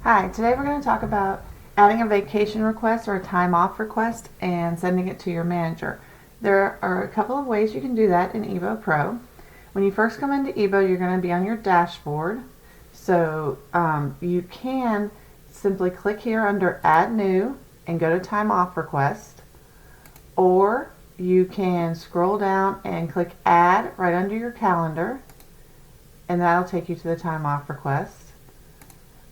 Hi, today we're going to talk about adding a vacation request or a time off request and sending it to your manager. There are a couple of ways you can do that in EBO Pro. When you first come into EBO, you're going to be on your dashboard. So you can simply click here under Add New and go to Time Off Request, or you can scroll down and click Add right under your calendar, and that'll take you to the time off request.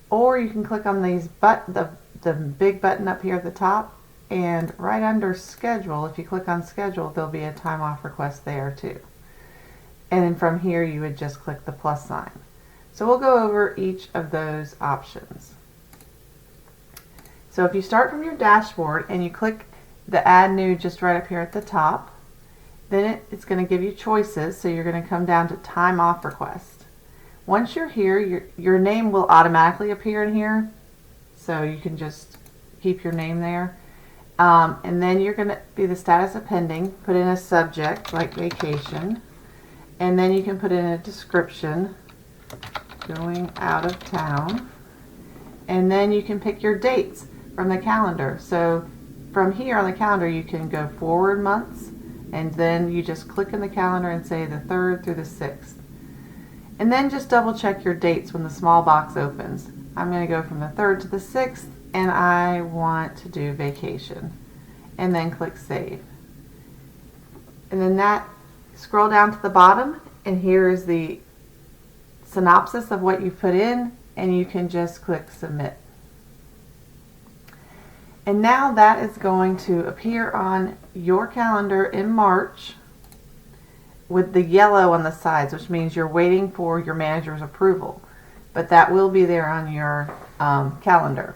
Or you can click on these the big button up here at the top, and right under schedule, if you click on schedule, there'll be a time off request there too. And then from here you would just click the plus sign. So we'll go over each of those options. So if you start from your dashboard and you click the add new just right up here at the top, then it's going to give you choices. So you're going to come down to time off request. Once you're here, your name will automatically appear in here, so you can just keep your name there. And then you're going to be the status of pending, put in a subject like vacation, and then you can put in a description, going out of town, and then you can pick your dates from the calendar. So from here on the calendar you can go forward months, and then you just click in the calendar and say the 3rd through the 6th. And then just double check your dates when the small box opens. I'm going to go from the 3rd to the 6th, and I want to do vacation. And then click Save. And then scroll down to the bottom, and here is the synopsis of what you put in, and you can just click Submit. And now that is going to appear on your calendar in March with the yellow on the sides, which means you're waiting for your manager's approval, but that will be there on your calendar.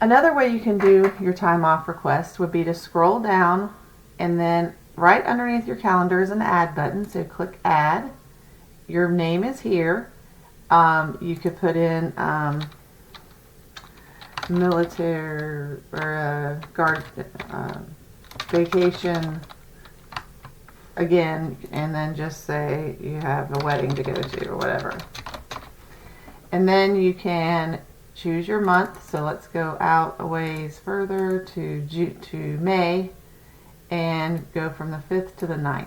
Another way you can do your time off request would be to scroll down, and then right underneath your calendar is an add button, so click add. Your name is here. You could put in military or guard vacation again, and then just say you have a wedding to go to or whatever. And then you can choose your month. So let's go out a ways further to May, and go from the 5th to the 9th.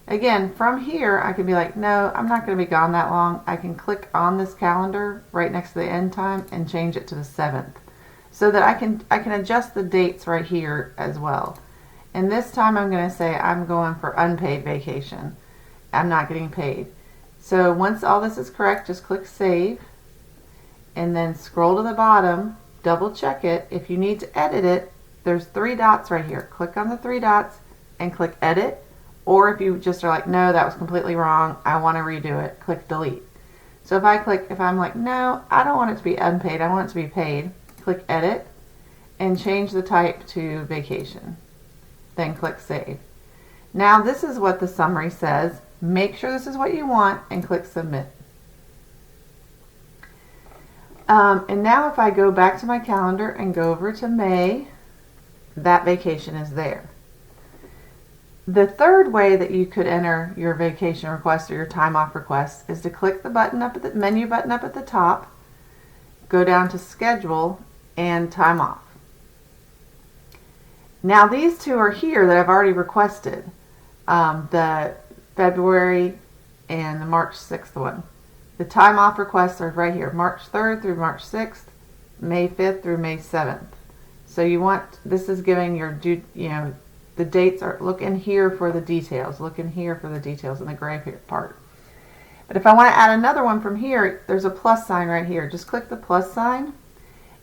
Again, from here I can be like, no, I'm not going to be gone that long. I can click on this calendar right next to the end time and change it to the 7th, so that I can adjust the dates right here as well. And this time I'm going to say I'm going for unpaid vacation. I'm not getting paid. So once all this is correct, just click Save, and then scroll to the bottom, double check it. If you need to edit it, there's 3 dots right here. Click on the 3 dots and click Edit. Or if you just are like, no, that was completely wrong, I want to redo it, click Delete. So if I'm like, no, I don't want it to be unpaid, I want it to be paid, click Edit and change the type to vacation. Then click Save. Now this is what the summary says. Make sure this is what you want and click Submit. And now if I go back to my calendar and go over to May, that vacation is there. The third way that you could enter your vacation request or your time off request is to click the button up at the menu button up at the top, go down to Schedule and Time Off. Now these two are here that I've already requested, the February and the March 6th one. The time off requests are right here, March 3rd through March 6th, May 5th through May 7th. So this is giving your the dates are, look in here for the details, look in here for the details in the gray part. But if I want to add another one from here, there's a plus sign right here. Just click the plus sign,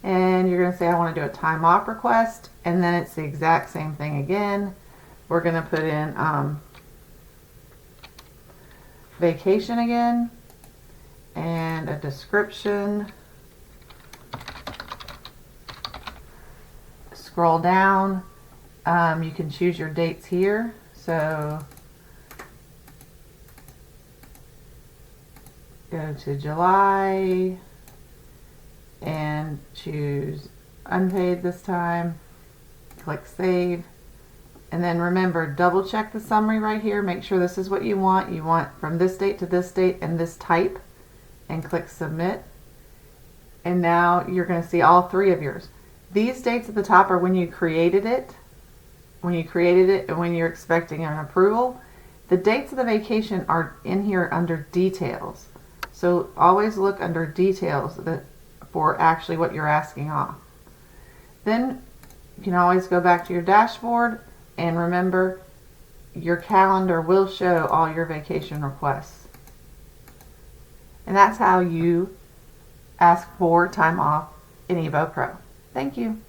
and you're going to say I want to do a time off request, and then it's the exact same thing again. We're going to put in vacation again, and a description. Scroll down. You can choose your dates here. So go to July and choose unpaid this time. Click Save. And then remember, double check the summary right here. Make sure this is what you want. You want from this date to this date and this type. And click Submit. and now you're going to see all 3 of yours. These dates at the top are when you created it, and when you're expecting an approval. The dates of the vacation are in here under details. So always look under details for actually what you're asking off. Then you can always go back to your dashboard, and remember, your calendar will show all your vacation requests. And that's how you ask for time off in EBO Pro. Thank you.